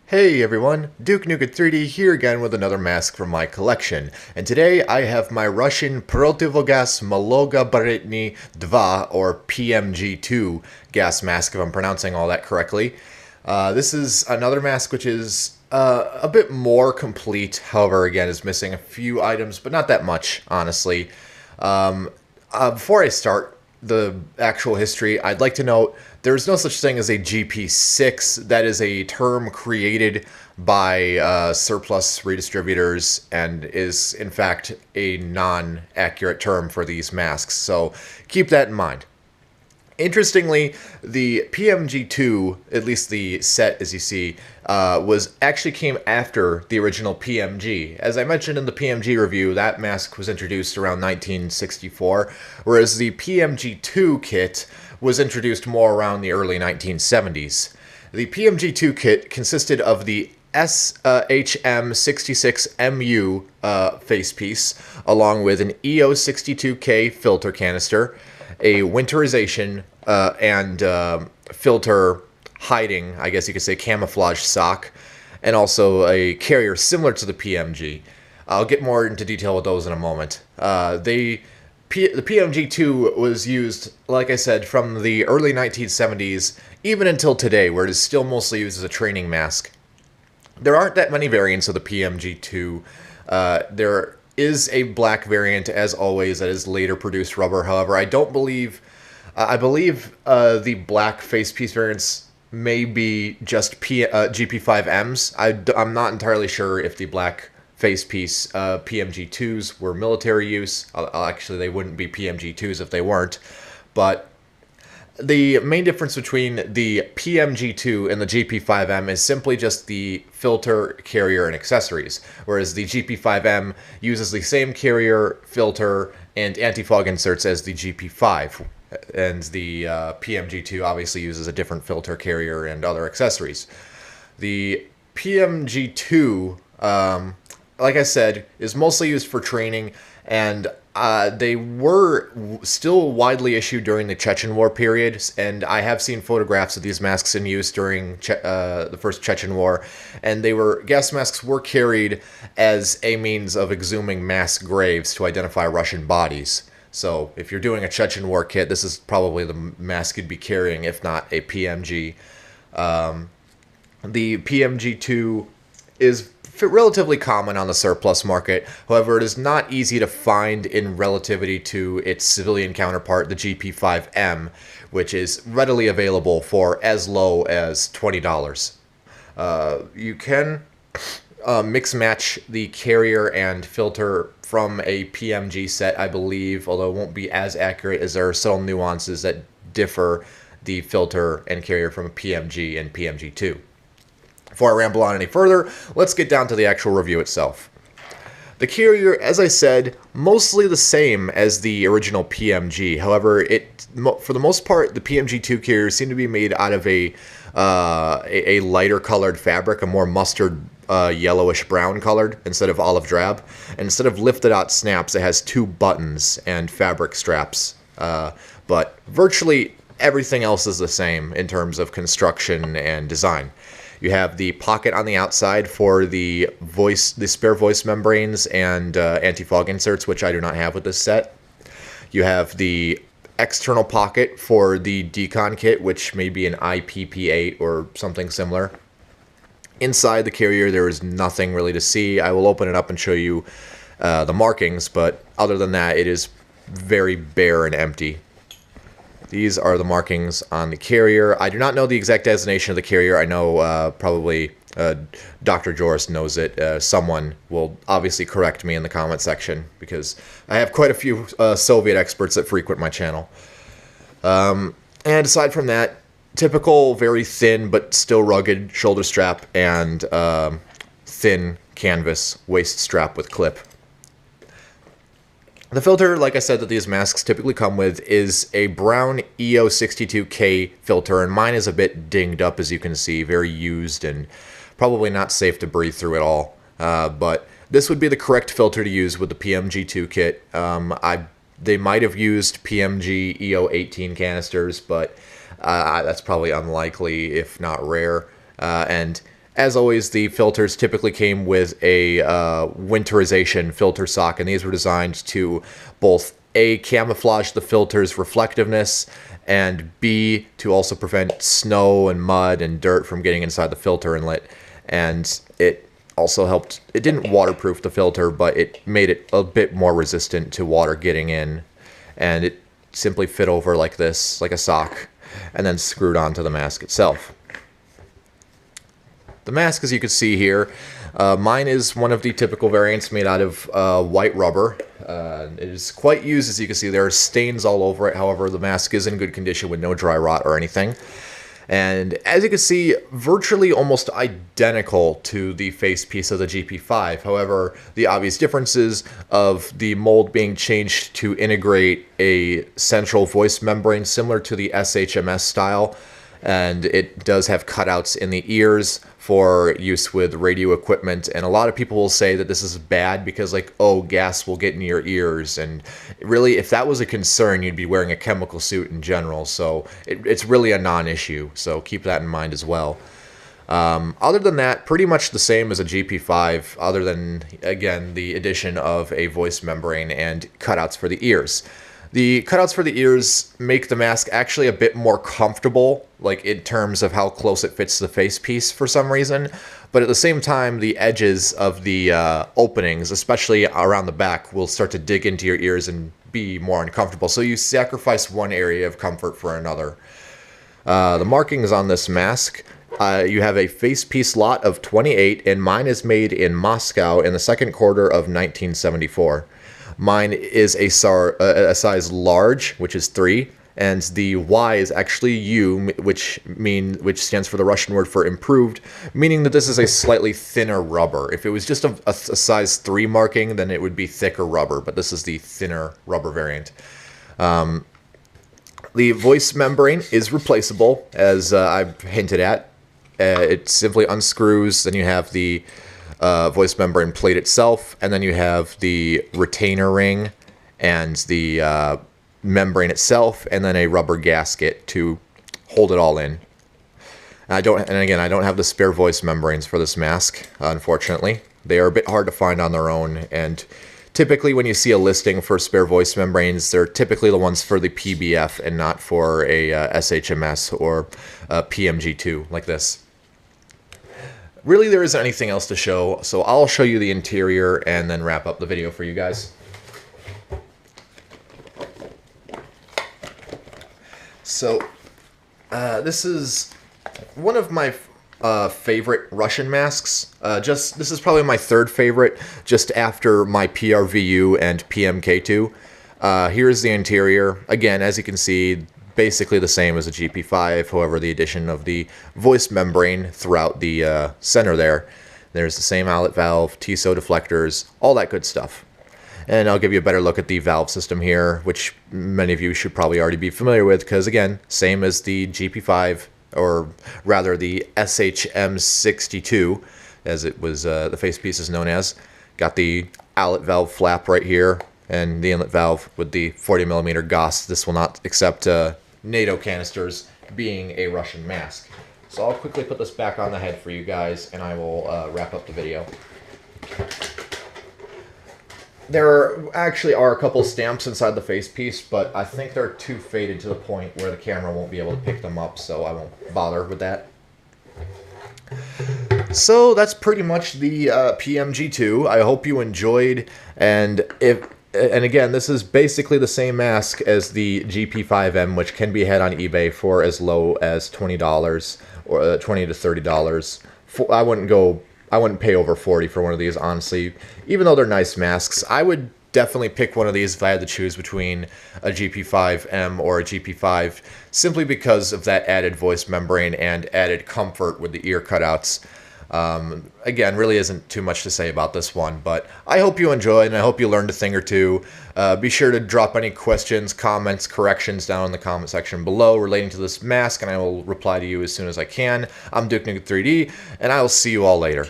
Hey everyone, Duke Nukem 3D here again with another mask from my collection, and today I have my Russian Protivogas Malogobaritny 2, or PMG-2 gas mask, if I'm pronouncing all that correctly. This is another mask which is a bit more complete, however, again, is missing a few items, but not that much, honestly. Before I start the actual history, I'd like to note there's no such thing as a GP6. That is a term created by surplus redistributors and is, in fact, a non-accurate term for these masks. So keep that in mind. Interestingly, the PMG-2, at least the set as you see, actually came after the original PMG. As I mentioned in the PMG review, that mask was introduced around 1964, whereas the PMG-2 kit was introduced more around the early 1970s. The PMG-2 kit consisted of the SHM66MU facepiece, along with an EO62K filter canister, a winterization and filter hiding, I guess you could say, camouflage sock, and also a carrier similar to the PMG. I'll get more into detail with those in a moment. The PMG-2 was used, like I said, from the early 1970s, even until today, where it is still mostly used as a training mask. There aren't that many variants of the PMG-2. There is a black variant, as always, that is later produced rubber. However, I believe the black facepiece variants may be just GP5Ms. I'm not entirely sure if the black facepiece PMG-2s were military use. Actually, they wouldn't be PMG-2s if they weren't. But the main difference between the PMG-2 and the GP5M is simply just the filter, carrier, and accessories, whereas the GP5M uses the same carrier, filter, and anti-fog inserts as the GP5, and the PMG-2 obviously uses a different filter, carrier, and other accessories. The PMG-2, like I said, is mostly used for training, and they were still widely issued during the Chechen War period, and I have seen photographs of these masks in use during the first Chechen War, and gas masks were carried as a means of exhuming mass graves to identify Russian bodies. So if you're doing a Chechen War kit, this is probably the mask you'd be carrying, if not a PMG. The PMG-2 is relatively common on the surplus market. However, it is not easy to find in relativity to its civilian counterpart, the GP5M, which is readily available for as low as $20. You can mix match the carrier and filter from a PMG set, I believe, although it won't be as accurate as there are subtle nuances that differ the filter and carrier from a PMG and PMG-2. Before I ramble on any further, let's get down to the actual review itself. The carrier, as I said, mostly the same as the original PMG. However, for the most part, the PMG-2 carriers seem to be made out of a lighter colored fabric, a more mustard yellowish brown colored instead of olive drab. And instead of lifted out snaps, it has two buttons and fabric straps. But virtually everything else is the same in terms of construction and design. You have the pocket on the outside for the spare voice membranes and anti-fog inserts, which I do not have with this set. You have the external pocket for the decon kit, which may be an IPP8 or something similar. Inside the carrier, there is nothing really to see. I will open it up and show you the markings, but other than that, it is very bare and empty. These are the markings on the carrier. I do not know the exact designation of the carrier. I know probably Dr. Joris knows it. Someone will obviously correct me in the comment section, because I have quite a few Soviet experts that frequent my channel. And aside from that, typical, very thin but still rugged shoulder strap and thin canvas waist strap with clip. The filter, like I said, that these masks typically come with is a brown EO62K filter, and mine is a bit dinged up, as you can see, very used and probably not safe to breathe through at all. But this would be the correct filter to use with the PMG-2 kit. They might have used PMG EO18 canisters, but that's probably unlikely, if not rare. And As always, the filters typically came with a winterization filter sock, and these were designed to both A, camouflage the filter's reflectiveness, and B, to also prevent snow and mud and dirt from getting inside the filter inlet. And it also helped, it didn't waterproof the filter, but it made it a bit more resistant to water getting in. And it simply fit over like this, like a sock, and then screwed onto the mask itself. The mask, as you can see here, mine is one of the typical variants made out of white rubber. It is quite used, as you can see. There are stains all over it. However, the mask is in good condition with no dry rot or anything. And as you can see, virtually almost identical to the face piece of the GP5. However, the obvious differences of the mold being changed to integrate a central voice membrane similar to the SHMS style. And it does have cutouts in the ears for use with radio equipment, and a lot of people will say that this is bad because, like, oh, gas will get in your ears, and really, if that was a concern, you'd be wearing a chemical suit in general, so it's really a non-issue, so keep that in mind as well. Other than that, pretty much the same as a GP5, other than, again, the addition of a voice membrane and cutouts for the ears. The cutouts for the ears make the mask actually a bit more comfortable, like in terms of how close it fits the face piece for some reason. But at the same time, the edges of the openings, especially around the back, will start to dig into your ears and be more uncomfortable. So you sacrifice one area of comfort for another. The markings on this mask, you have a face piece lot of 28, and mine is made in Moscow in the second quarter of 1974. Mine is a size large, which is 3, and the Y is actually U, which stands for the Russian word for improved, meaning that this is a slightly thinner rubber. If it was just a size 3 marking, then it would be thicker rubber, but this is the thinner rubber variant. The voice membrane is replaceable, as I've hinted at. It simply unscrews, then you have the voice membrane plate itself, and then you have the retainer ring and the membrane itself, and then a rubber gasket to hold it all in. I don't have the spare voice membranes for this mask, unfortunately. They are a bit hard to find on their own, and typically when you see a listing for spare voice membranes, they're typically the ones for the PBF and not for a SHMS or a PMG-2 like this. Really, there isn't anything else to show, so I'll show you the interior and then wrap up the video for you guys. So, this is one of my favorite Russian masks. This is probably my third favorite, just after my PRVU and PMK-2. Here's the interior. Again, as you can see, basically the same as a GP5, however, the addition of the voice membrane throughout the center there. There's the same outlet valve, TSO deflectors, all that good stuff. And I'll give you a better look at the valve system here, which many of you should probably already be familiar with, because again, same as the GP5, or rather the SHM62, as it was the face piece is known as. Got the outlet valve flap right here, and the inlet valve with the 40mm Gauss. This will not accept NATO canisters, being a Russian mask. So I'll quickly put this back on the head for you guys, and I will wrap up the video. There actually are a couple stamps inside the face piece, but I think they're too faded to the point where the camera won't be able to pick them up, so I won't bother with that. So that's pretty much the PMG-2. I hope you enjoyed, and again, this is basically the same mask as the GP5M, which can be had on eBay for as low as $20 or $20 to $30. I wouldn't pay over $40 for one of these, honestly. Even though they're nice masks, I would definitely pick one of these if I had to choose between a GP5M or a GP5, simply because of that added voice membrane and added comfort with the ear cutouts. Again, really isn't too much to say about this one, but I hope you enjoyed, and I hope you learned a thing or two. Be sure to drop any questions, comments, corrections down in the comment section below relating to this mask, and I will reply to you as soon as I can. I'm Duke Nuke 3D, and I will see you all later.